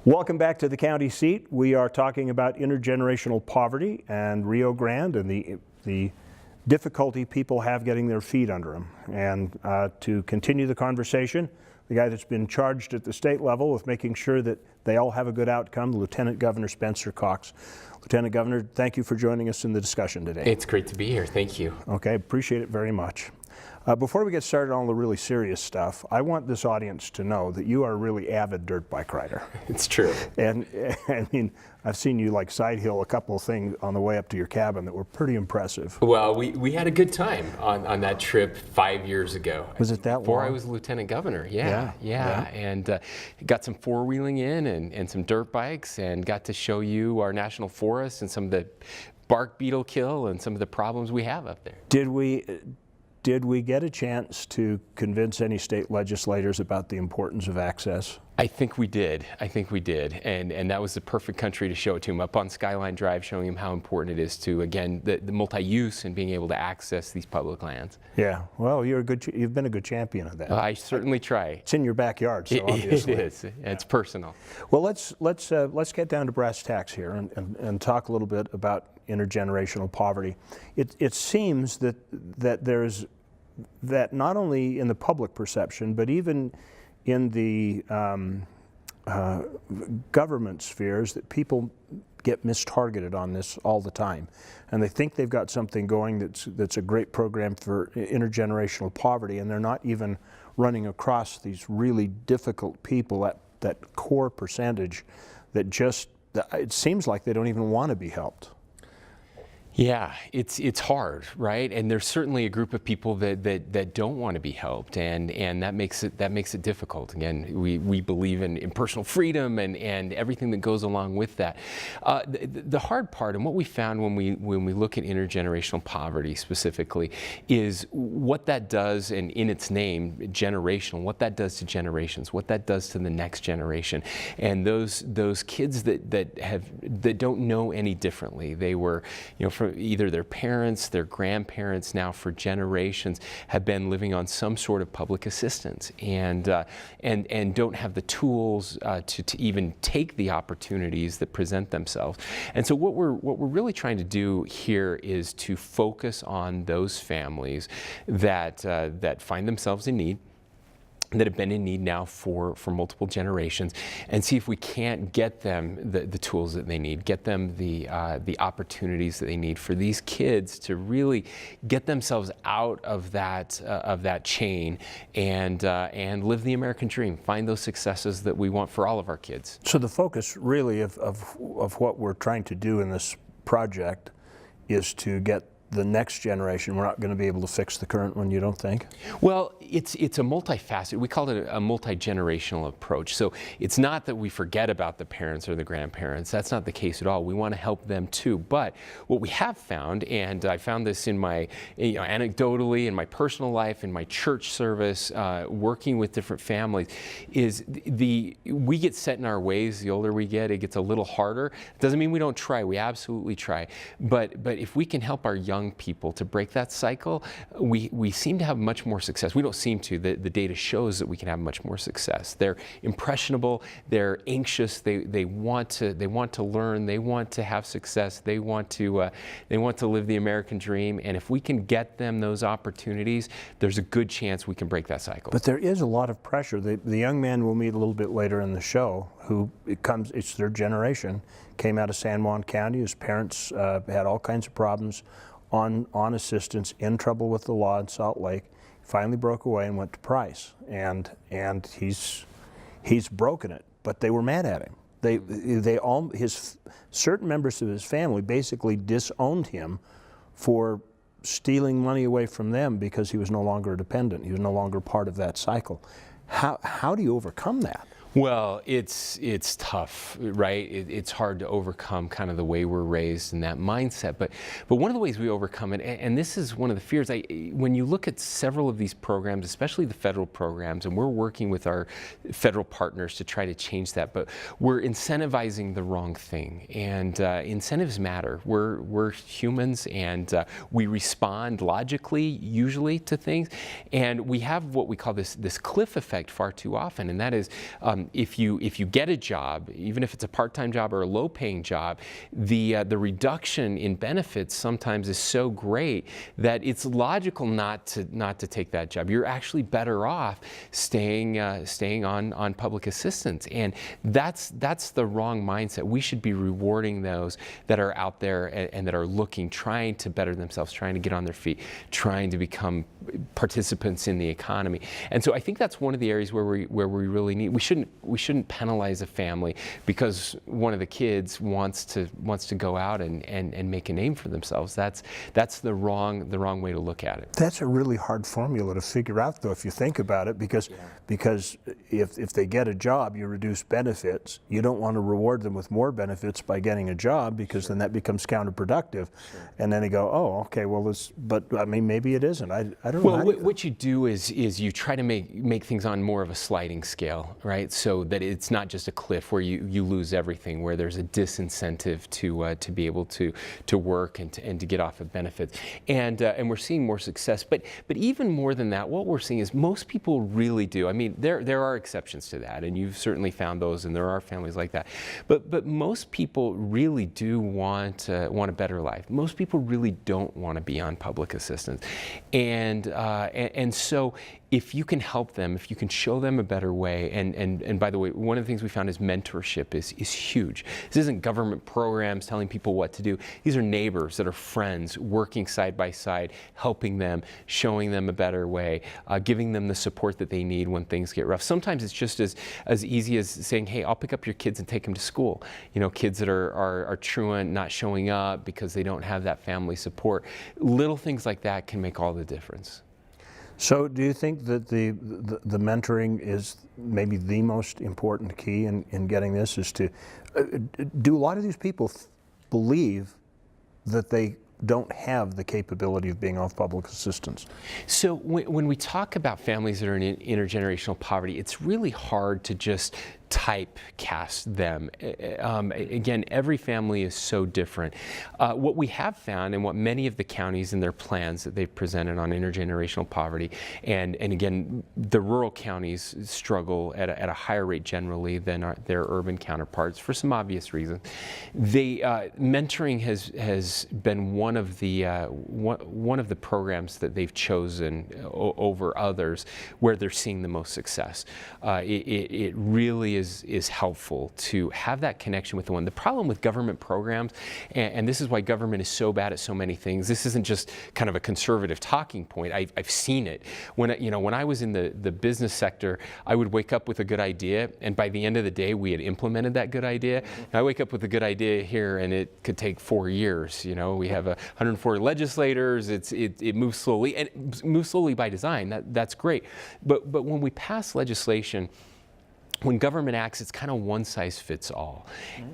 Welcome back to the county seat. We are talking about intergenerational poverty and Rio Grande and the difficulty people have getting their feet under them. And to continue the conversation, the guy that's been charged at the state level with making sure that they all have a good outcome, Lieutenant Governor Spencer Cox. Lieutenant Governor, thank you for joining us in the discussion today. It's great to be here. Thank you. Okay, appreciate it very much. Before we get started on the really serious stuff, I want this audience to know that you are a really avid dirt bike rider. It's true. And I mean, I've seen you like side hill a couple of things on the way up to your cabin that were pretty impressive. Well, we had a good time on that trip 5 years ago. Was it that long? Before I was lieutenant governor, yeah. And got some four-wheeling in and some dirt bikes and got to show you our national forests and some of the bark beetle kill and some of the problems we have up there. Did we get a chance to convince any state legislators about the importance of access? I think we did. And that was the perfect country to show it to them. Up on Skyline Drive, showing them how important it is to, again, the multi-use and being able to access these public lands. Yeah, well, you've been a good champion of that. I certainly try. It's in your backyard, so obviously. It is. It's personal. Well, let's get down to brass tacks here and talk a little bit about intergenerational poverty. It seems that not only in the public perception, but even in the government spheres, that people get mistargeted on this all the time, and they think they've got something going that's a great program for intergenerational poverty, and they're not even running across these really difficult people, that core percentage that it seems like they don't even want to be helped. Yeah, it's hard, right? And there's certainly a group of people that don't want to be helped, and that makes it difficult. Again, we believe in personal freedom and everything that goes along with that. The hard part, and what we found when we look at intergenerational poverty specifically, is what that does, and in its name, generational, what that does to generations, what that does to the next generation, and those kids that don't know any differently. They were, from either their parents, their grandparents, now for generations have been living on some sort of public assistance, and don't have the tools to even take the opportunities that present themselves. And so what we're really trying to do here is to focus on those families that find themselves in need, that have been in need now for multiple generations, and see if we can't get them the tools that they need, get them the opportunities that they need for these kids to really get themselves out of that chain and live the American dream, find those successes that we want for all of our kids. So the focus really of what we're trying to do in this project is to get the next generation. We're not going to be able to fix the current one, you don't think? Well, it's a multifaceted, we call it a multi-generational approach. So it's not that we forget about the parents or the grandparents. That's not the case at all. We want to help them too. But what we have found, and I found this in my, anecdotally in my personal life, in my church service, working with different families, is we get set in our ways. The older we get, it gets a little harder. It doesn't mean we don't try. We absolutely try. But if we can help our young people to break that cycle, we seem to have much more success. We don't seem to. The data shows that we can have much more success. They're impressionable. They're anxious. They want to learn. They want to have success. They want to live the American dream. And if we can get them those opportunities, there's a good chance we can break that cycle. But there is a lot of pressure. The young man we'll meet a little bit later in the show, it's their generation, came out of San Juan County. His parents had all kinds of problems on assistance, in trouble with the law in Salt Lake. Finally broke away and went to Price, and he's broken it. But they were mad at him. Certain members of his family basically disowned him for stealing money away from them because he was no longer a dependent. He was no longer part of that cycle. How do you overcome that? Well, it's tough, right? It's hard to overcome kind of the way we're raised in that mindset. But one of the ways we overcome it, and this is one of the fears, when you look at several of these programs, especially the federal programs, and we're working with our federal partners to try to change that, but we're incentivizing the wrong thing. And incentives matter. We're humans, and we respond logically, usually, to things. And we have what we call this cliff effect far too often, and that is if you get a job, even if it's a part-time job or a low-paying job, the reduction in benefits sometimes is so great that it's logical not to take that job. You're actually better off staying on public assistance, and that's the wrong mindset. We should be rewarding those that are out there and that are looking, trying to better themselves, trying to get on their feet, trying to become participants in the economy. And so I think that's one of the areas where we really need. We shouldn't penalize a family because one of the kids wants to go out and make a name for themselves. That's the wrong way to look at it. That's a really hard formula to figure out, though, if you think about it, because if they get a job, you reduce benefits. You don't want to reward them with more benefits by getting a job, because then that becomes counterproductive. And then they go, oh, okay, well, but I mean, maybe it isn't. I don't know. Well, what you do is you try to make things on more of a sliding scale, right? So that it's not just a cliff where you lose everything, where there's a disincentive to be able to work and to get off of benefits. And we're seeing more success. But even more than that, what we're seeing is most people really do. I mean, there are exceptions to that, and you've certainly found those, and there are families like that. But most people really do want a better life. Most people really don't want to be on public assistance, and so if you can help them, if you can show them a better way, and by the way, one of the things we found is mentorship is huge. This isn't government programs telling people what to do. These are neighbors that are friends, working side by side, helping them, showing them a better way, giving them the support that they need when things get rough. Sometimes it's just as easy as saying, hey, I'll pick up your kids and take them to school. You know, kids that are truant, not showing up because they don't have that family support. Little things like that can make all the difference. So do you think that the mentoring is maybe the most important key in getting this? Is to do a lot of these people believe that they don't have the capability of being off public assistance? So when we talk about families that are in intergenerational poverty, it's really hard to just typecast them. Again, every family is so different. What we have found, and what many of the counties in their plans that they've presented on intergenerational poverty, and again, the rural counties struggle at a higher rate generally than their urban counterparts for some obvious reasons. Mentoring has been one of the programs that they've chosen over others where they're seeing the most success. It really is helpful to have that connection with the one. The problem with government programs, and this is why government is so bad at so many things, this isn't just kind of a conservative talking point. I've seen it. When I was in the business sector, I would wake up with a good idea, and by the end of the day, we had implemented that good idea. And I wake up with a good idea here, and it could take 4 years. You know, we have 104 legislators. It moves slowly, and it moves slowly by design. That's great. But when we pass legislation, when government acts, it's kind of one size fits all,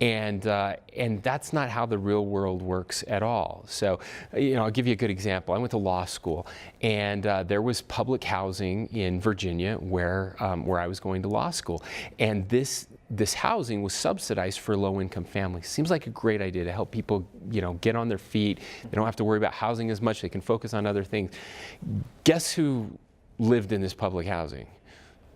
and that's not how the real world works at all. So, I'll give you a good example. I went to law school, and there was public housing in Virginia where I was going to law school, and this housing was subsidized for low-income families. Seems like a great idea to help people, get on their feet. They don't have to worry about housing as much. They can focus on other things. Guess who lived in this public housing?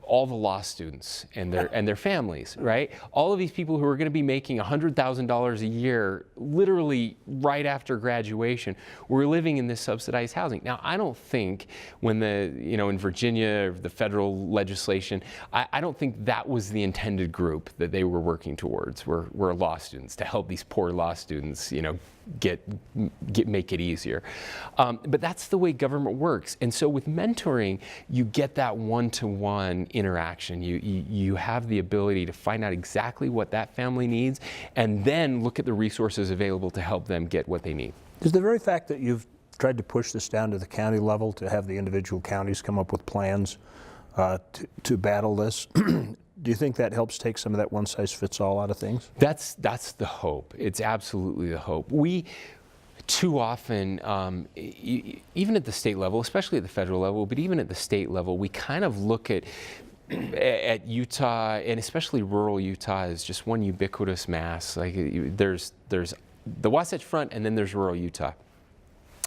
All the law students and their families, right? All of these people who are going to be making $100,000 a year, literally right after graduation, were living in this subsidized housing. Now, I don't think when in Virginia, the federal legislation, I don't think that was the intended group that they were working towards. Were law students, to help these poor law students, make it easier. But that's the way government works. And so with mentoring, you get that one-to-one interaction. You have the ability to find out exactly what that family needs, and then look at the resources available to help them get what they need. Is the very fact that you've tried to push this down to the county level, to have the individual counties come up with plans to battle this, do you think that helps take some of that one-size-fits-all out of things? That's the hope. It's absolutely the hope. We too often, even at the state level, especially at the federal level, but even at the state level, we kind of look at Utah, and especially rural Utah, as just one ubiquitous mass. Like there's the Wasatch Front, and then there's rural Utah.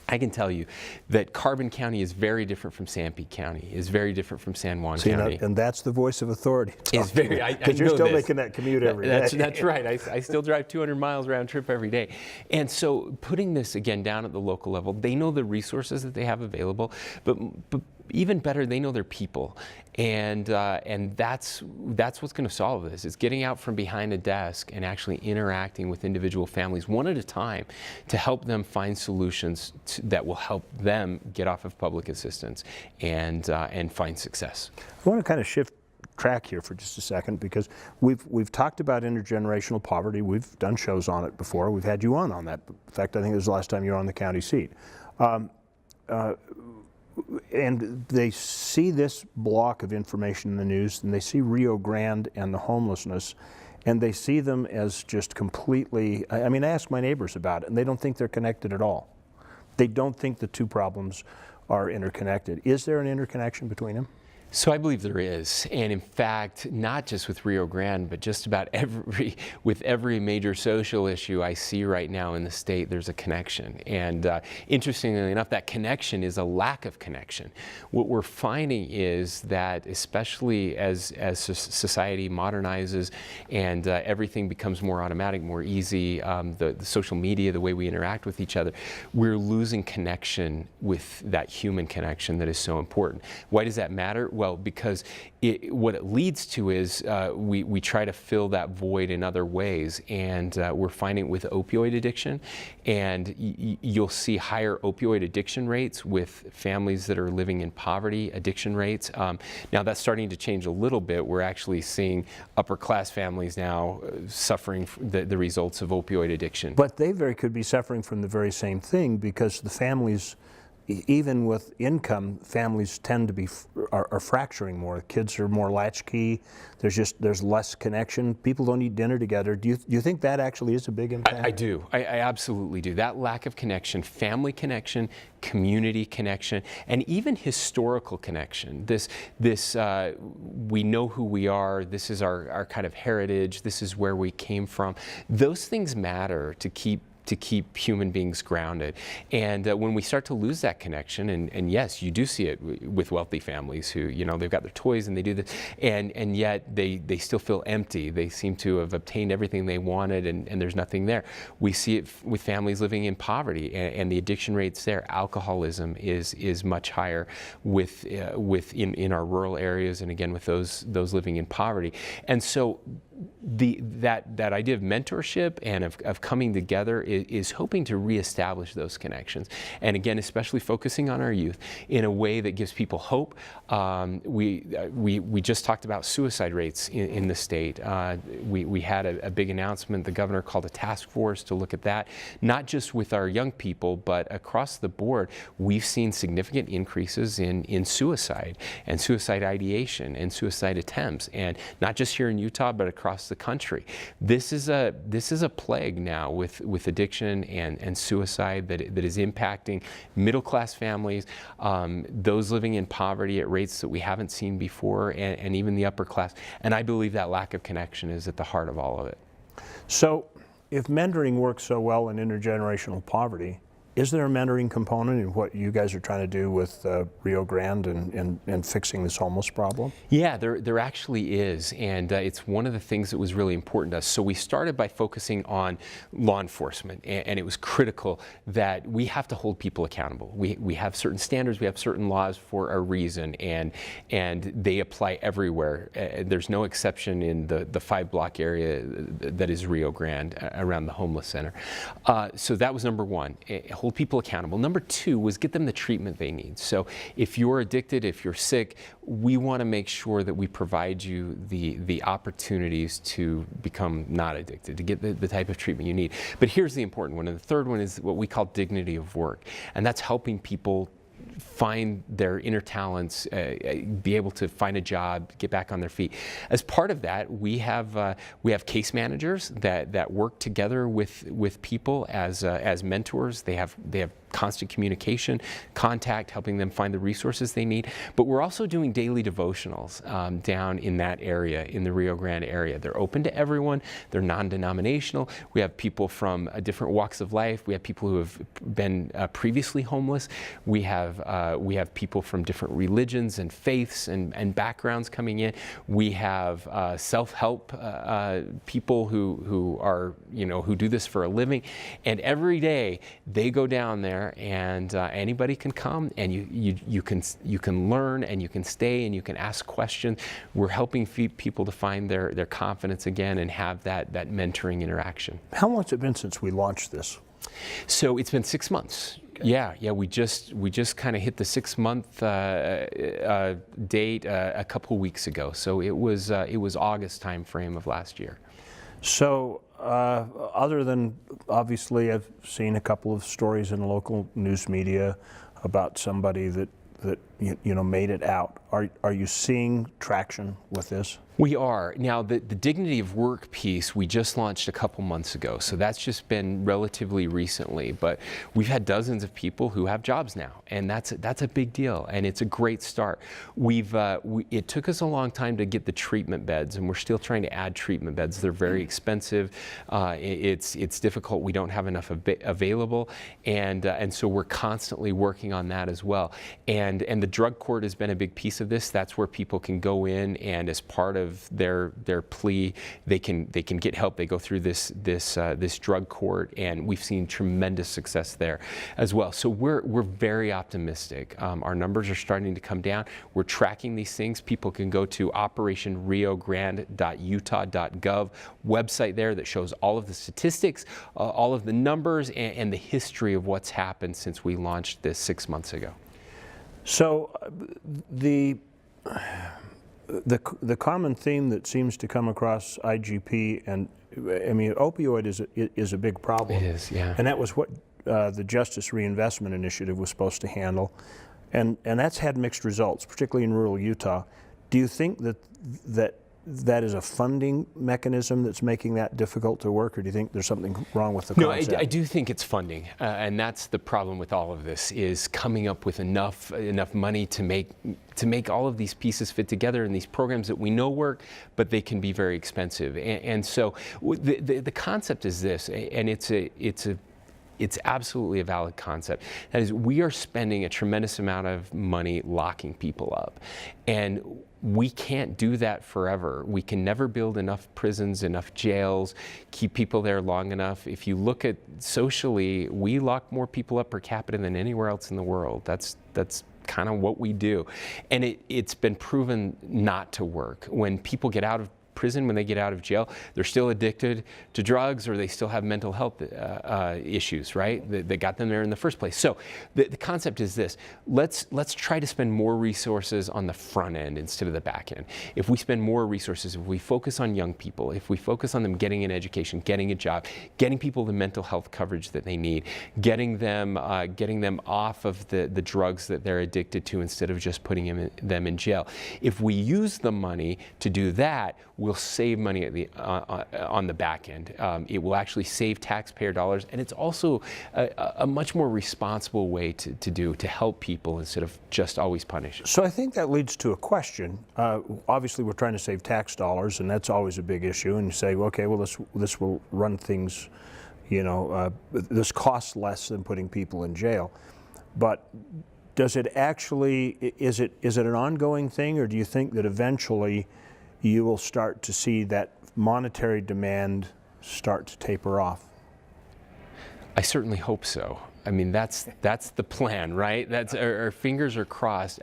I can tell you that Carbon County is very different from Sanpete County, is very different from San Juan County. And that's the voice of authority. Because you're still making that commute every day. That's right. I still drive 200 miles round trip every day. And so putting this again down at the local level, they know the resources that they have available, but even better, they know their people, and that's what's going to solve this. Is getting out from behind a desk and actually interacting with individual families one at a time to help them find solutions that will help them get off of public assistance and find success. I want to kind of shift track here for just a second, because we've talked about intergenerational poverty. We've done shows on it before. We've had you on that. In fact, I think it was the last time you were on the county seat. And they see this block of information in the news, and they see Rio Grande and the homelessness, and they see them as just completely, I mean, I ask my neighbors about it, and they don't think they're connected at all. They don't think the two problems are interconnected. Is there an interconnection between them? So I believe there is, and in fact, not just with Rio Grande, but just about with every major social issue I see right now in the state, there's a connection. And interestingly enough, that connection is a lack of connection. What we're finding is that, especially as society modernizes and everything becomes more automatic, more easy, the social media, the way we interact with each other, we're losing connection with that human connection that is so important. Why does that matter? Well, because what it leads to is we try to fill that void in other ways, and we're finding it with opioid addiction, and you'll see higher opioid addiction rates with families that are living in poverty, addiction rates. Now that's starting to change a little bit. We're actually seeing upper class families now suffering the results of opioid addiction. But they could be suffering from the very same thing, because the families, even with income, families tend to be are fracturing more. Kids are more latchkey. There's less connection. People don't eat dinner together. Do you think that actually is a big impact? I do. I absolutely do. That lack of connection, family connection, community connection, and even historical connection. This we know who we are. This is our kind of heritage. This is where we came from. Those things matter to keep human beings grounded. And when we start to lose that connection, and yes, you do see it with wealthy families who, they've got their toys and they do this, and yet they still feel empty. They seem to have obtained everything they wanted, and there's nothing there. We see it with families living in poverty, and the addiction rates there. Alcoholism is much higher in our rural areas, and again with those living in poverty. And so that idea of mentorship and of coming together is hoping to reestablish those connections, and again, especially focusing on our youth in a way that gives people hope. We just talked about suicide rates in the state. We had a big announcement. The governor called a task force to look at that, not just with our young people, but across the board. We've seen significant increases in suicide and suicide ideation and suicide attempts, and not just here in Utah, but across the country. This is a plague now with addiction and suicide that is impacting middle class families, those living in poverty at rates that we haven't seen before, and even the upper class. And I believe that lack of connection is at the heart of all of it. So if mentoring works so well in intergenerational poverty, is there a mentoring component in what you guys are trying to do with Rio Grande and fixing this homeless problem? Yeah, there actually is, and it's one of the things that was really important to us. So we started by focusing on law enforcement, and it was critical that we have to hold people accountable. We have certain standards, we have certain laws for a reason, and they apply everywhere. There's no exception in the 5-block area that is Rio Grande around the homeless center. So that was number one. Hold people accountable. Number two was get them the treatment they need. So if you're addicted, if you're sick, we want to make sure that we provide you the opportunities to become not addicted, to get the type of treatment you need. But here's the important one, and the third one is what we call dignity of work, and that's helping people find their inner talents, be able to find a job, get back on their feet. As part of that, we have case managers that work together with people as mentors. They have constant communication, contact, helping them find the resources they need. But we're also doing daily devotionals down in that area, in the Rio Grande area. They're open to everyone. They're non-denominational. We have people from different walks of life. We have people who have been previously homeless. We have people from different religions and faiths and backgrounds coming in. We have self-help people who are, who do this for a living. And every day they go down there, and anybody can come, and you can learn, and you can stay, and you can ask questions. We're helping people to find their confidence again and have that mentoring interaction. How long has it been since we launched this? So it's been 6 months. Okay. Yeah. We just kind of hit the 6-month date a couple weeks ago. So it was August timeframe of last year. So other than, obviously, I've seen a couple of stories in local news media about somebody that made it out. Are you seeing traction with this? We are. Now, the dignity of work piece we just launched a couple months ago, so that's just been relatively recently, but we've had dozens of people who have jobs now, and that's a big deal, and it's a great start. It took us a long time to get the treatment beds, and we're still trying to add treatment beds. They're very expensive. It's difficult. We don't have enough available, and so we're constantly working on that as well. And the drug court has been a big piece of this. That's where people can go in, and as part of their plea, they can get help. They go through this drug court, and we've seen tremendous success there as well. So we're very optimistic. Our numbers are starting to come down. We're tracking these things. People can go to operationriogrande.utah.gov website there that shows all of the statistics, all of the numbers, and the history of what's happened since we launched this 6 months ago. So the common theme that seems to come across IGP, and I mean, opioid is a big problem. It is, yeah. And that was what the Justice Reinvestment Initiative was supposed to handle, and that's had mixed results, particularly in rural Utah. Do you think that is a funding mechanism that's making that difficult to work, or do you think there's something wrong with the concept? No, I do think it's funding, and that's the problem with all of this, is coming up with enough money to make all of these pieces fit together in these programs that we know work, but they can be very expensive. And so the concept is this, and it's absolutely a valid concept. That is, we are spending a tremendous amount of money locking people up, and we can't do that forever. We can never build enough prisons, enough jails, keep people there long enough. If you look at socially, we lock more people up per capita than anywhere else in the world. That's kind of what we do. And it's been proven not to work. When people get out of prison, when they get out of jail, they're still addicted to drugs, or they still have mental health issues, right? That got them there in the first place. So the concept is this: let's try to spend more resources on the front end instead of the back end. If we spend more resources, if we focus on young people, if we focus on them getting an education, getting a job, getting people the mental health coverage that they need, getting them off of the drugs that they're addicted to, instead of just putting them in jail. If we use the money to do that, we'll save money at on the back end. It will actually save taxpayer dollars, and it's also a much more responsible way to help people instead of just always punish. So I think that leads to a question. Obviously, we're trying to save tax dollars, and that's always a big issue. And you say, okay, well, this will run things, this costs less than putting people in jail. But does it actually, is it an ongoing thing, or do you think that eventually you will start to see that monetary demand start to taper off? I certainly hope so. I mean, that's the plan, right? That's our fingers are crossed.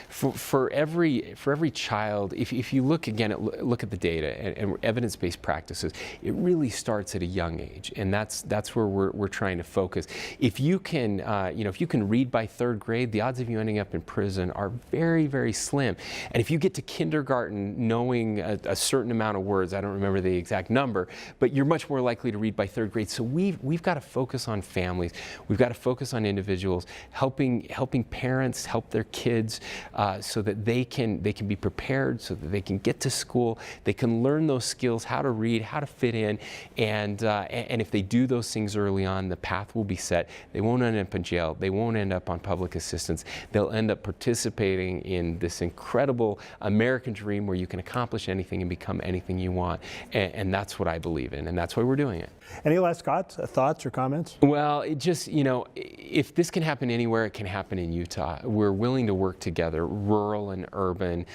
For every child, if you look again look at the data and evidence-based practices, it really starts at a young age, and that's where we're trying to focus. If you can if you can read by 3rd grade, the odds of you ending up in prison are very, very slim. And if you get to kindergarten knowing a certain amount of words, I don't remember the exact number, but you're much more likely to read by 3rd grade. So we've got to focus on families. We've got got to focus on individuals, helping parents help their kids so that they can be prepared, so that they can get to school, they can learn those skills, how to read, how to fit in, and if they do those things early on, the path will be set. They won't end up in jail. They won't end up on public assistance. They'll end up participating in this incredible American dream where you can accomplish anything and become anything you want. And that's what I believe in, and that's why we're doing it. Any last thoughts or comments? Well, it just, if this can happen anywhere, it can happen in Utah. We're willing to work together, rural and urban,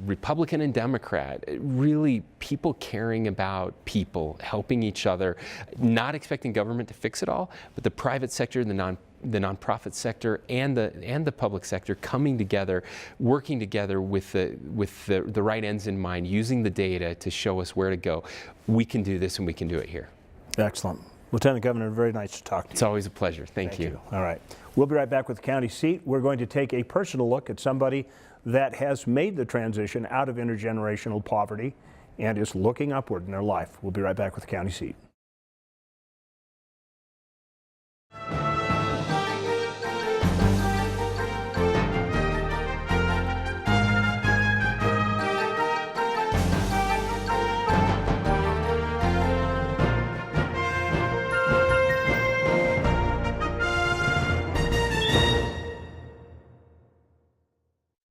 Republican and Democrat, really people caring about people, helping each other, not expecting government to fix it all, but the private sector, the nonprofit sector and the public sector coming together, working together with the right ends in mind, using the data to show us where to go. We can do this, and we can do it here. Excellent. Lieutenant Governor, very nice to talk to you. It's always a pleasure. Thank you. All right. We'll be right back with the county seat. We're going to take a personal look at somebody that has made the transition out of intergenerational poverty and is looking upward in their life. We'll be right back with the county seat.